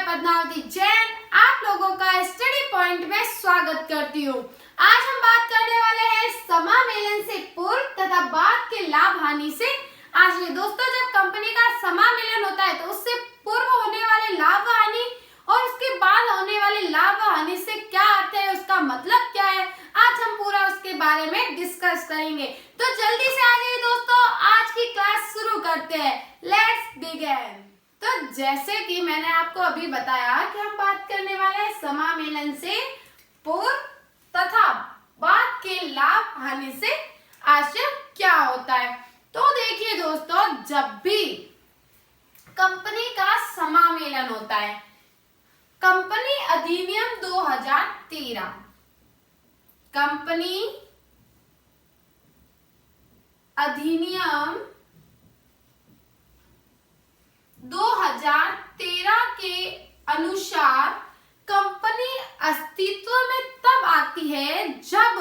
पद्मावती जैन आप लोगों का स्टडी पॉइंट में स्वागत करती हूँ। आज हम बात करने वाले हैं समामेलन से पूर्व तथा बाद के लाभ हानि से। आज ये दोस्तों, जब कंपनी का समामेलन होता है तो उससे पूर्व होने वाले लाभ हानि और उसके बाद होने वाले लाभ हानि से क्या अर्थ है, उसका मतलब क्या है, आज हम पूरा उसके बारे में डिस्कस करेंगे। तो जल्दी से आ जाइए दोस्तों, आज की क्लास शुरू करते हैं। Let's begin. तो जैसे कि मैंने आपको अभी बताया कि हम बात करने वाले हैं समामेलन से पूर्व तथा बाद के लाभ हानि से आशय क्या होता है। तो देखिए दोस्तों, जब भी कंपनी का समामेलन होता है, कंपनी अधिनियम 2013, कंपनी अधिनियम 2013 के अनुसार कंपनी अस्तित्व में तब आती है जब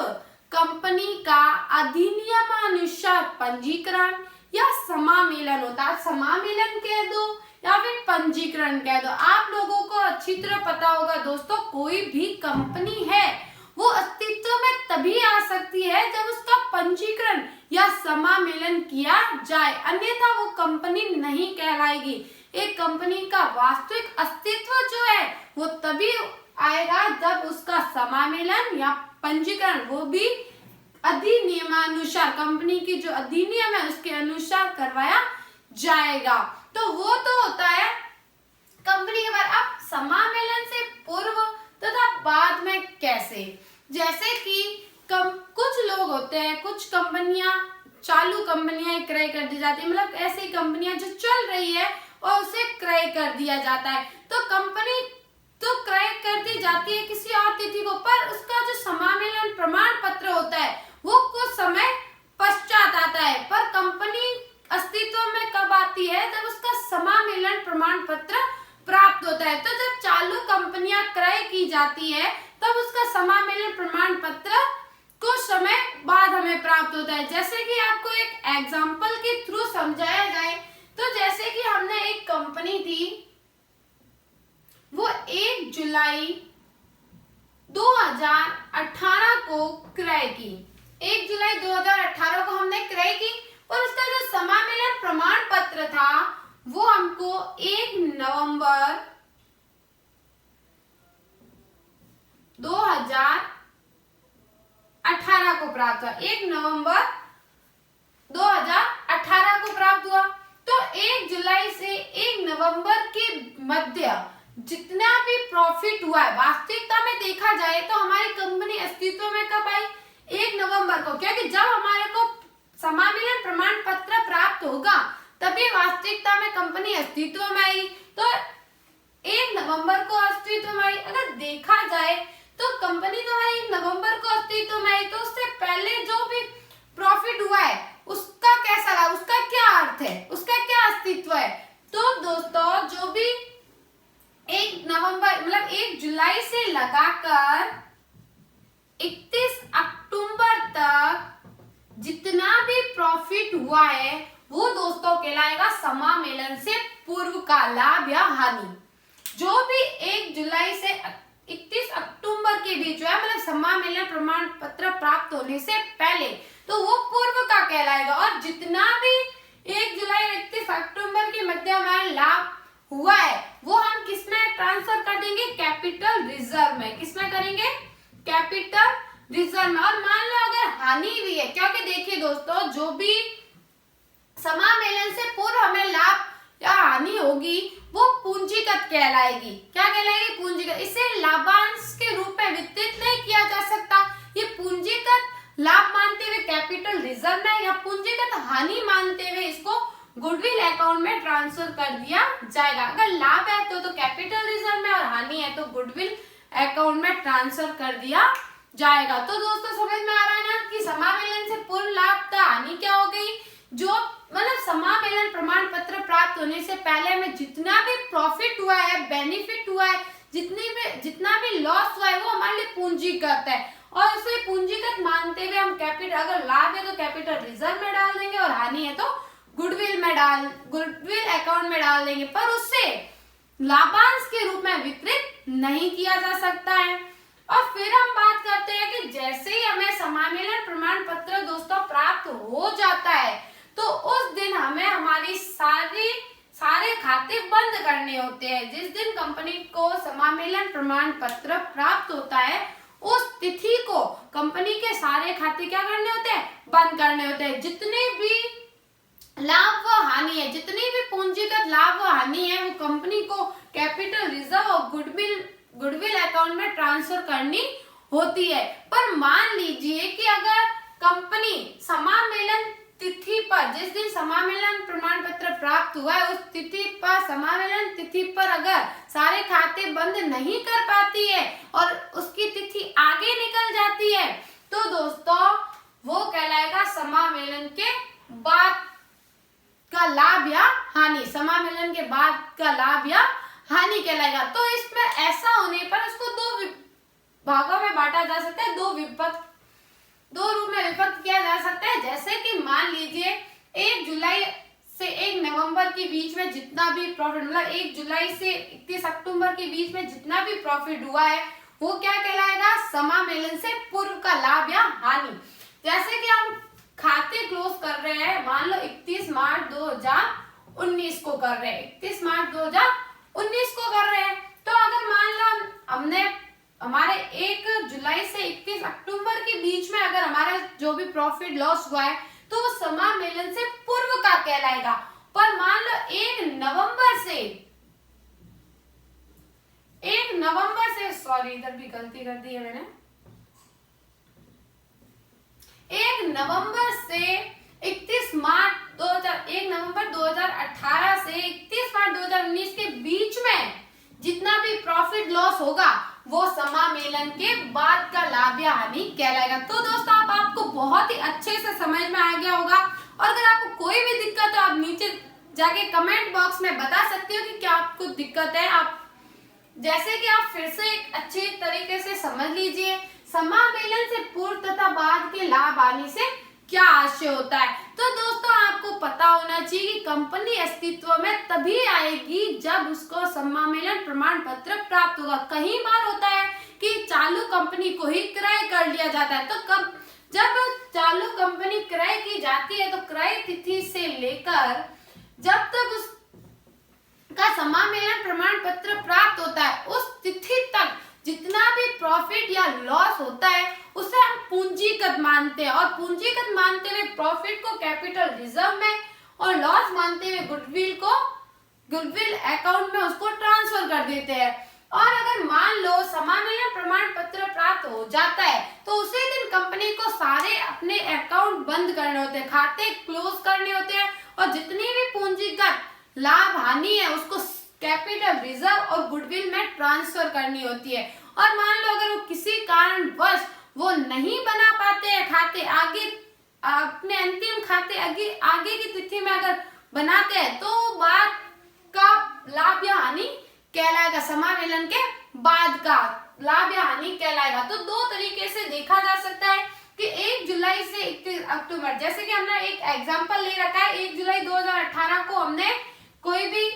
कंपनी का अधिनियमानुसार पंजीकरण या समामेलन होता है। समामेलन कह दो या फिर पंजीकरण कह दो। आप लोगों को अच्छी तरह पता होगा दोस्तों, कोई भी कंपनी है वो अस्तित्व में तभी आ सकती है जब उसका पंजीकरण या समामेलन किया जाए, अन्यथा वो कंपनी नहीं कहलाएगी। एक कंपनी का वास्तविक अस्तित्व जो है वो तभी आएगा जब उसका समामेलन या पंजीकरण, वो भी अधिनियमानुसार, कंपनी की जो अधिनियम है उसके अनुसार करवाया जाएगा। तो वो तो होता है कंपनी के बारे। अब समामेलन से पूर्व तथा बाद में कैसे, जैसे कि कुछ लोग होते हैं, कुछ कंपनियां, चालू कंपनियां क्रय कर दी जाती है, मतलब ऐसी कंपनियां जो चल रही है और उसे क्रय कर दिया जाता है। तो कंपनी तो क्रय कर दी जाती है किसी और तिथि को, पर उसका जो समामेलन प्रमाण पत्र होता है वो कुछ समय पश्चात आता है। पर कंपनी अस्तित्व में कब आती है, जब उसका समामेलन प्रमाण पत्र प्राप्त होता है। तो जब चालू कंपनियां क्रय की जाती है तब उसका समामेलन प्रमाण पत्र कुछ समय बाद हमें प्राप्त होता है। जैसे कि आपको एक एग्जांपल के थ्रू समझाया जाए, तो जैसे कि हमने एक कंपनी थी, वो 1 जुलाई 2018 को क्रय की। 1 जुलाई 2018 को हमने क्रय की और उसका जो समामेलन प्रमाण पत्र था वो हमको 1 नवंबर 2018 को प्राप्त हुआ। 1 नवंबर 2018 को प्राप्त हुआ। तो 1 जुलाई से 1 नवंबर के मध्य जितना भी प्रॉफिट हुआ है, वास्तविकता में देखा जाए तो हमारी कंपनी अस्तित्व में कब आई, 1 नवंबर को, क्योंकि जब हमारे को समामेलन प्रमाण पत्र प्राप्त होगा तभी वास्तविकता में कंपनी अस्तित्व में आई। तो 1 नवंबर को अस्तित्व में आई। अगर देखा जाए तो कंपनी तो 1 नवंबर को अस्तित्व में आई, तो उससे पहले जो भी प्रॉफिट हुआ है उसका कैसा रहा, उसका क्या अर्थ है, उसका क्या अस्तित्व है। तो दोस्तों, जो भी 1 नवंबर मतलब 1 जुलाई से लगाकर 31 अक्टूबर तक जितना भी प्रॉफिट हुआ है वो दोस्तों कहलाएगा समामेलन से पूर्व का लाभ या हानि। जो भी 1 जुलाई से 31 अक्टूबर के बीच है, मतलब समामेलन प्रमाण पत्र प्राप्त होने से पहले, तो वो पूर्व का कहलाएगा। और जितना भी 1 जुलाई और 31 अक्टूबर के मध्य हमारा लाभ हुआ है वो हम किसमें ट्रांसफर कर देंगे, कैपिटल रिजर्व में। किसमें करेंगे, कैपिटल रिजर्व में। और मान लो अगर हानि भी है, क्योंकि देखिए दोस्तों, जो भी समामेलन से पूर्व हमें लाभ या हानि होगी वो पूंजीगत कहलाएगी। क्या कहलाएगी, पूंजीगत। इसे लाभांश के रूप में वितरित नहीं किया जा सकता। ये पूंजीगत लाभ मानते हुए कैपिटल रिजर्व में, या पूंजीगत हानि मानते हुए इसको गुडविल अकाउंट में ट्रांसफर कर दिया जाएगा। अगर लाभ है तो कैपिटल रिजर्व में और हानि है तो गुडविल अकाउंट में ट्रांसफर कर दिया जाएगा। तो दोस्तों, समझ में आ रहा है ना कि समामेलन से पूर्व लाभ था, हानि क्या हो गई, जो मतलब समामेलन प्रमाण पत्र प्राप्त होने से पहले हमें जितना भी प्रॉफिट हुआ है, बेनिफिट हुआ है, जितना भी लॉस हुआ है वो हमारे लिए पूंजीगत है। और उसे पूंजीगत मानते हुए हम कैपिटल, अगर लाभ है तो कैपिटल रिजर्व में डाल देंगे और हानि है तो गुडविल अकाउंट में डाल देंगे। पर उससे लाभांश के रूप में वितरित नहीं किया जा सकता है। और फिर हम बात करते हैं कि जैसे ही हमें समामेलन प्रमाण पत्र दोस्तों प्राप्त हो जाता है तो उस दिन हमें हमारी सारे खाते बंद करने होते हैं। जिस दिन कंपनी को समामेलन प्रमाण पत्र प्राप्त होता है उस तिथि को कंपनी के सारे खाते क्या करने होते हैं, बंद करने होते हैं। जितने भी लाभ व हानि है, जितनी भी पूंजीगत लाभ व हानि है वो कंपनी को कैपिटल रिजर्व और गुडविल अकाउंट में ट्रांसफर करनी होती है। पर मान लीजिए कि अगर कंपनी समामेलन तिथि पर, जिस दिन समामेलन प्रमाण पत्र प्राप्त हुआ है उस तिथि पर, समामेलन तिथि पर अगर सारे खाते बंद नहीं कर पाती है और उसकी तिथि आगे निकल जाती है तो दोस्तों वो कहलाएगा समामेलन के बाद का लाभ या हानि, समामेलन के बाद का लाभ या हानि कहलाएगा। तो इसमें ऐसा होने पर उसको दो भागों में बांटा जा सकता है, दो रूप में विभक्त किया जा सकता है। जैसे कि मान लीजिए 1 जुलाई से 1 नवंबर के बीच में जितना भी प्रॉफिट, मतलब 1 जुलाई से 31 अक्टूबर के बीच में जितना भी प्रॉफिट हुआ है वो क्या कहलाएगा, समामेलन से पूर्व का लाभ या हानि। जैसे कि हम खाते क्लोज कर रहे हैं, मान लो 31 मार्च 2019 को कर रहे हैं, 31 मार्च 2019 को कर रहे हैं, तो अगर मान लो हमने हमारे 1 जुलाई से 31 अक्टूबर के बीच में अगर हमारा जो भी प्रॉफिट लॉस हुआ है तो वो समामेलन से पूर्व का कहलाएगा। पर मान लो 1 नवंबर से सॉरी इधर भी गलती कर दी है मैंने, 1 नवंबर से 1 नवंबर 2018 से 31 मार्च 2019 के बीच में जितना भी प्रॉफिट लॉस होगा वो समामेलन के बाद का लाभ या हानि कहलाएगा। तो दोस्तों आपको बहुत ही अच्छे से समझ में आ गया होगा। और अगर आपको कोई भी दिक्कत हो आप नीचे जाके कमेंट बॉक्स में बता सकते हो कि क्या आपको दिक्कत है। आप जैसे कि आप फिर से एक अच्छी तरीके से समझ लीजिए, समामेलन से पूर्व तथा बाद के लाभ हानि से क्या आशय होता है। तो दोस्तों आपको पता होना चाहिए कि कंपनी अस्तित्व में तभी आएगी जब उसको समामेलन प्रमाण पत्र प्राप्त होगा। कई बार होता है कि चालू कंपनी को ही क्रय कर लिया जाता है, तो जब चालू कंपनी क्रय की जाती है तो क्रय तिथि से लेकर जब तक उसका समामेलन प्रमाण पत्र प्राप्त होता है उस तिथि तक जितना भी प्रॉफिट या लॉस होता है उसे हम पूंजीगत मानते हैं, और पूंजीगत मानते हुए प्रॉफिट को कैपिटल रिजर्व में और लॉस मानते हुए गुडविल अकाउंट में उसको ट्रांसफर कर देते हैं। और अगर मान लो समामेलन प्रमाण पत्र प्राप्त हो जाता है तो उसी दिन कंपनी को सारे अपने अकाउंट बंद करने होते हैं, खाते क्लोज करने होते हैं, और जितनी भी पूंजीगत लाभ हानि है उसको कैपिटल रिजर्व और गुडविल में ट्रांसफर करनी होती है। और मान लो अगर वो किसी कारणवश वो नहीं बना पाते हैं खाते, आगे अपने अंतिम खाते आगे की तिथि में अगर बनाते हैं तो बाद का लाभ या हानि कहलाएगा, समामेलन के बाद का लाभ या हानि कहलाएगा। तो दो तरीके से देखा जा सकता है कि 1 जुलाई से 31 अक्टूबर, जैसे कि हमने एक एग्जांपल ले रखा है, 1 जुलाई 2018 को हमने कोई भी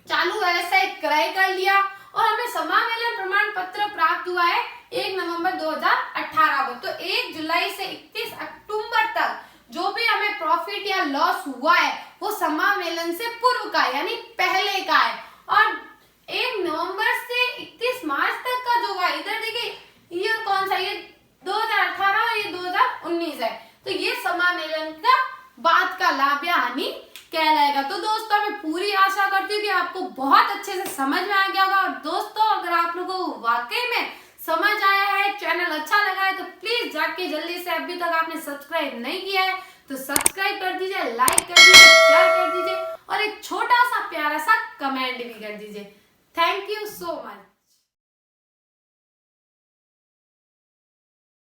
चालू व्यवसाय क्रय कर लिया और हमें समामेलन प्रमाण पत्र प्राप्त हुआ है 1 नवंबर 2018 को। तो 1 जुलाई से 31 अक्टूबर तक जो भी हमें प्रॉफिट या लॉस हुआ है वो समामेलन से पूर्व का यानी पहले का है, और 1 नवंबर से 31 मार्च तक का जो हुआ, इधर देखिए ईयर कौन सा, ये 2018 और ये 2019 है, तो ये समामेलन का बाद का लाभ या हानि कहलाएगा। तो दोस्तों मैं पूरी आशा करती हूँ कि आपको बहुत अच्छे से समझ में आ गया होगा। और दोस्तों अगर आप लोगों को वाकई में समझ आया है, चैनल अच्छा लगा है, तो प्लीज जाके जल्दी से, अभी तक आपने सब्सक्राइब नहीं किया है तो सब्सक्राइब कर दीजिए, लाइक कर दीजिए, शेयर कर दीजिए और एक छोटा सा प्यारा सा कमेंट भी कर दीजिए। Thank you so much.